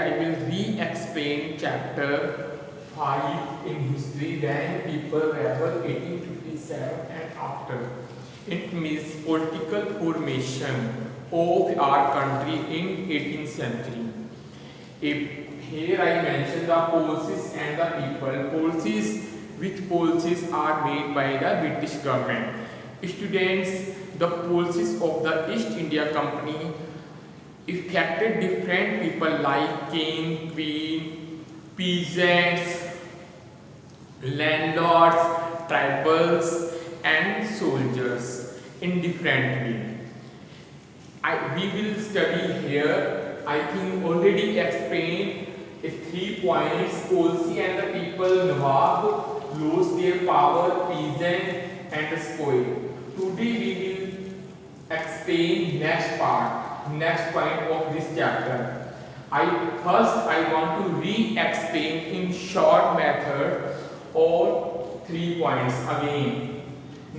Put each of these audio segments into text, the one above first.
I will re-explain chapter 5 in history when people rebel 1857 and after. It means political formation of our country in 18th century. Here I mention the policies and the people. Policies, which policies are made by the British government. Students, the policies of the East India Company affected different people like king, queen, peasants, landlords, tribals and soldiers in different way. We will study here, I think already explained 3 points, policy and the people, Nawab, lose their power, peasant and spoil. Today we will explain next point of this chapter. I want to re-explain in short method all 3 points again.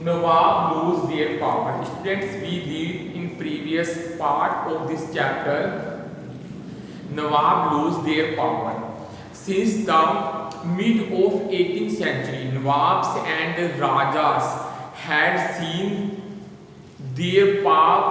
Nawab lose their power. Students, we read in previous part of this chapter, Nawab lose their power. Since the mid of 18th century, Nawabs and Rajas had seen their power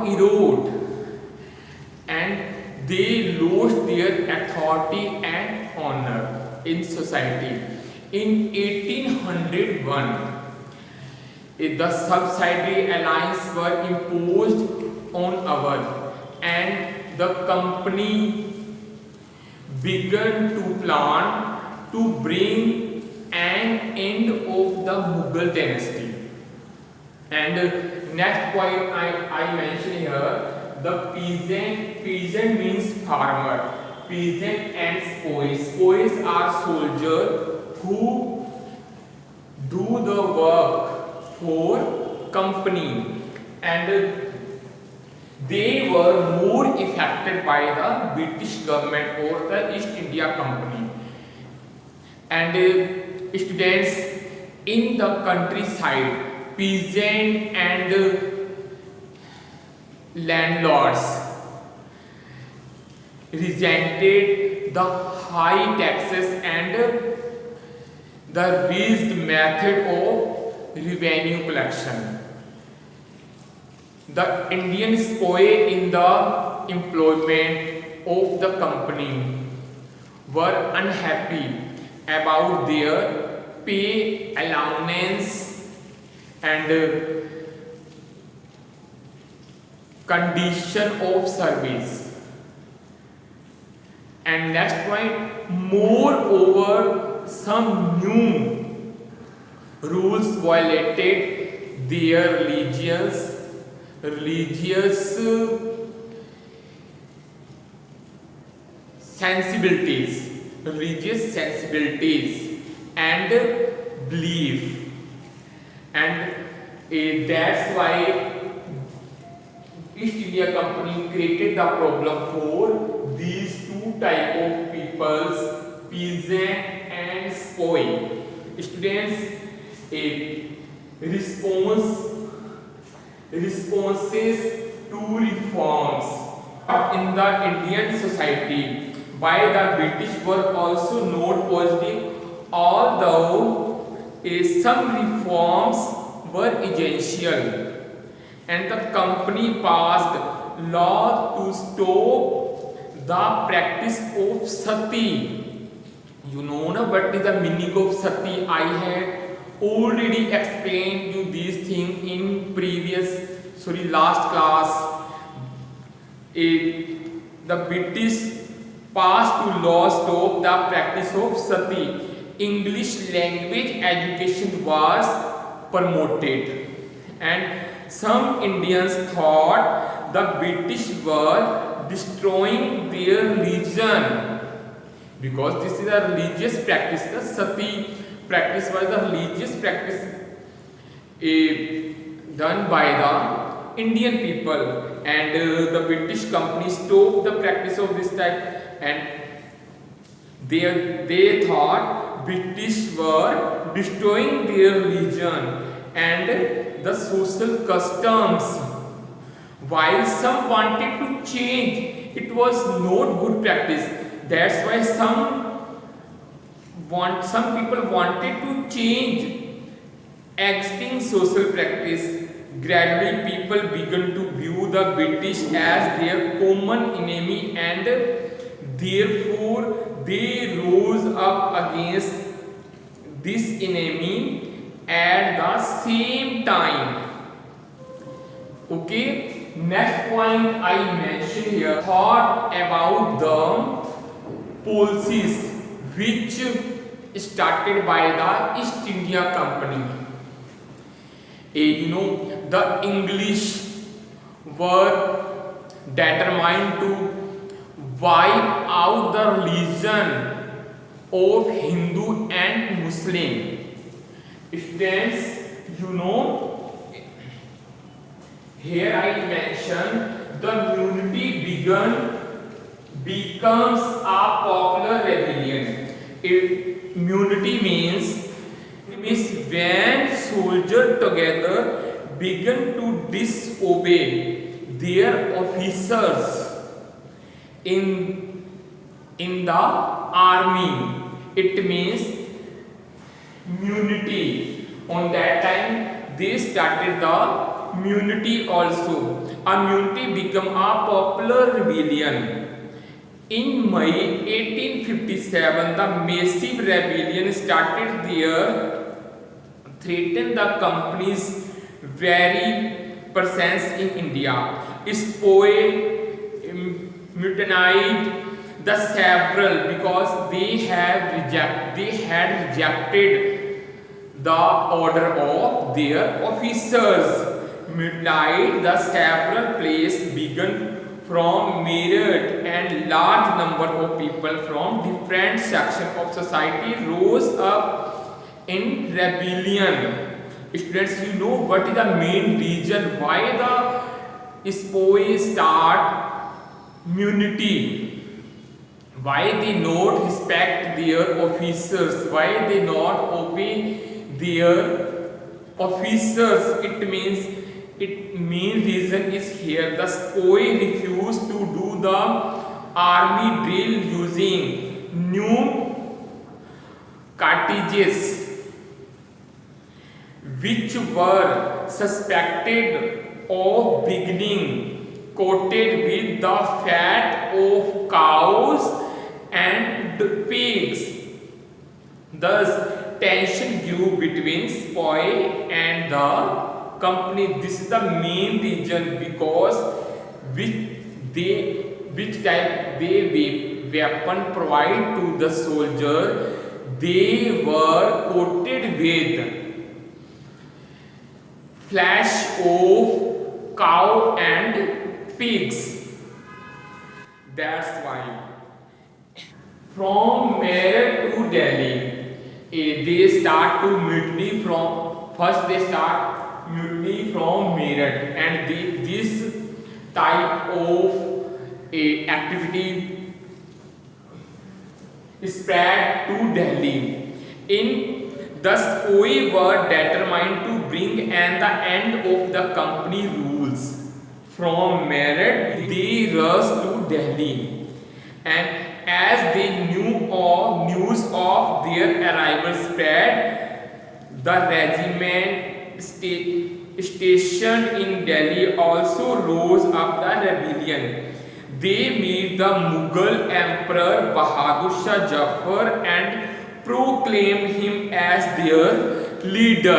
erode and they lost their authority and honor in society. In 1801, the subsidiary alliance were imposed on Awadh and the company began to plan to bring an end of the Mughal dynasty. And next point I mention here, the peasant means farmer, peasant and spoils. Spoils are soldiers who do the work for company and they were more affected by the British government or the East India Company. And students, in the countryside, peasant and landlords resented the high taxes and the rigid method of revenue collection. The Indian spoil in the employment of the company were unhappy about their pay allowance and condition of service. And next point, moreover, some new rules violated their religious sensibilities and belief, and that's why East India Company created the problem for these two type of peoples, peasant and spoil. Students, responses to reforms in the Indian society by the British were also not positive, although some reforms were essential, and the company passed law to stop the practice of sati. You know na what is the meaning of sati? I had already explained you these things in last class. The British passed to law stop the practice of sati. English language education was promoted, and some Indians thought the British were destroying their religion because this is a religious practice. The sati practice was a religious practice done by the Indian people, and the British company stopped the practice of this type, and they thought British were destroying their religion and the social customs, while some wanted to change it was not good practice. That's why some people wanted to change existing social practice. Gradually people began to view the British as their common enemy, and therefore they rose up against this enemy at the same time. Okay, next point I mention here, thought about the policies which started by the East India Company. The English were determined to wipe out the religion of Hindu and Muslim. Students, here I mention the unity becomes a popular rebellion. Immunity means when soldiers together begin to disobey their officers in the army. It means immunity. On that time they started the immunity also. Immunity became a popular rebellion. In May 1857, the massive rebellion started there, threatened the company's very presence in India. Spoiled, mutinied the several because they had rejected the order of their officers. Mutinied the several places began from Meerut, and large number of people from different sections of society rose up in rebellion. Students, what is the main reason why the SPOE start immunity? Why they not respect their officers? Why they not obey their officers? Main reason is here. The SPOE refused to do the army drill using new cartridges, which were suspected of being coated with the fat of cows and pigs. Thus, tension grew between SPOE and the company. This is the main reason, because which type weapon provide to the soldier, they were coated with flesh of cow and pigs. That's why from Meerut to Delhi, they start to mutiny from Meerut, and this type of activity spread to Delhi. Thus, SPOE were determined to bring an the end of the company rules. From Meerut, they rushed to Delhi, and as they knew news of their arrival spread, the regiment stationed in Delhi also rose up the rebellion. They met the Mughal Emperor Bahadur Shah Jafar and proclaimed him as their leader.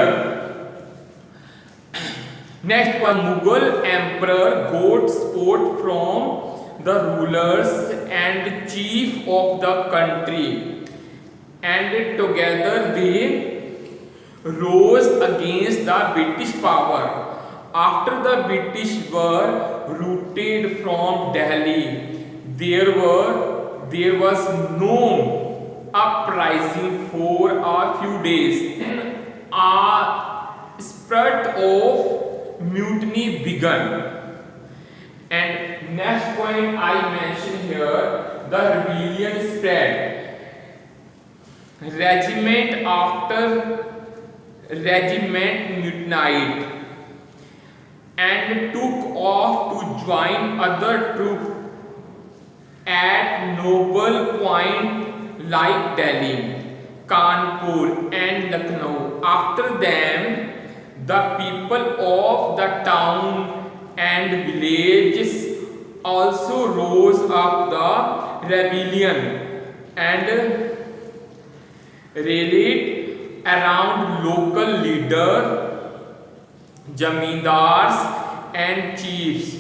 Next one, Mughal Emperor got support from the rulers and chief of the country, and together they rose against the British power. After the British were routed from Delhi, there was no uprising for a few days. A spurt of mutiny began. And next point I mention here, the rebellion spread. Regiment after regiment mutinied and took off to join other troops at noble point like Delhi, Kanpur and Lucknow. After them, the people of the town and villages also rose up the rebellion and rallied around local leaders, jamindars and chiefs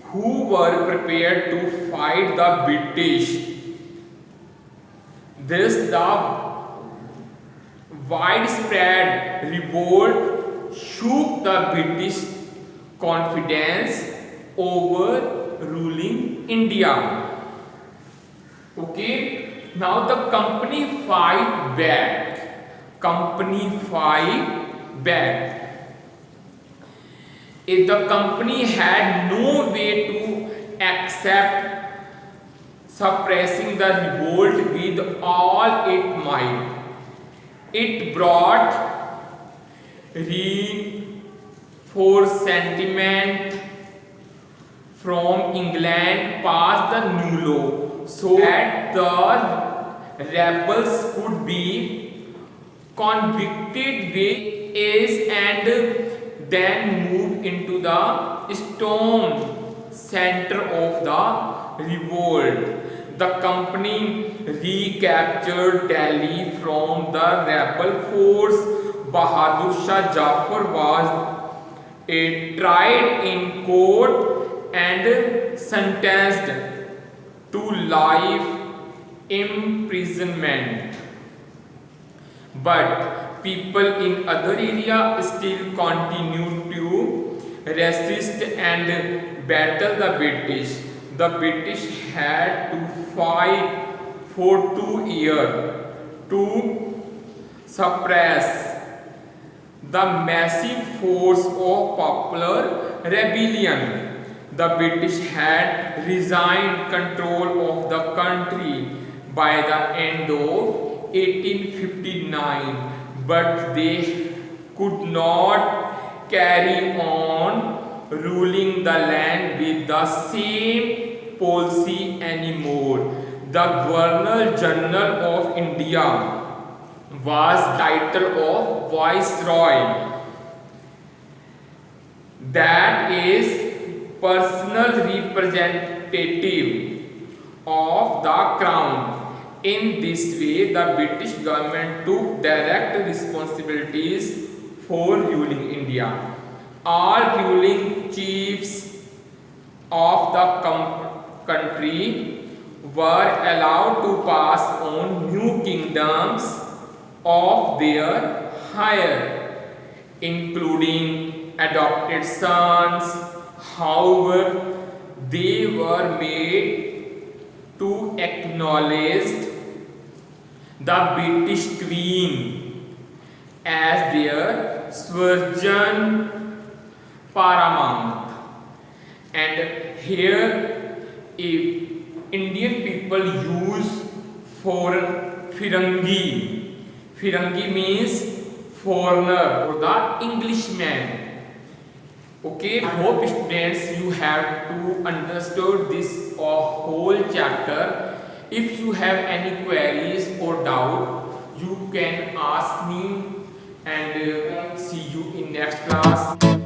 who were prepared to fight the British. This the widespread revolt shook the British confidence over ruling India. Okay, now the company fight back. Company fight back. If the company had no way to accept suppressing the revolt with all its might, it brought reinforced sentiment from England past the new law so that the rebels could be convicted with is and then moved into the storm center of the revolt. The company recaptured Delhi from the rebel force. Bahadur Shah Jafar was tried in court and sentenced to life imprisonment. But people in other areas still continued to resist and battle the British. The British had to fight for 2 years to suppress the massive force of popular rebellion. The British had resigned control of the country by the end of 1859, but they could not carry on ruling the land with the same policy anymore. The Governor General of India was title of Viceroy, that is personal representative of the crown. In this way, the British government took direct responsibilities for ruling India. All ruling chiefs of the country were allowed to pass on new kingdoms of their hire, including adopted sons. However, they were made to acknowledge the British Queen as their sovereign paramount. And here, if Indian people use foreign Firangi. Firangi means foreigner or the Englishman. Okay, I hope students you have to understood this whole chapter. If you have any queries or doubt, you can ask me and see you in next class.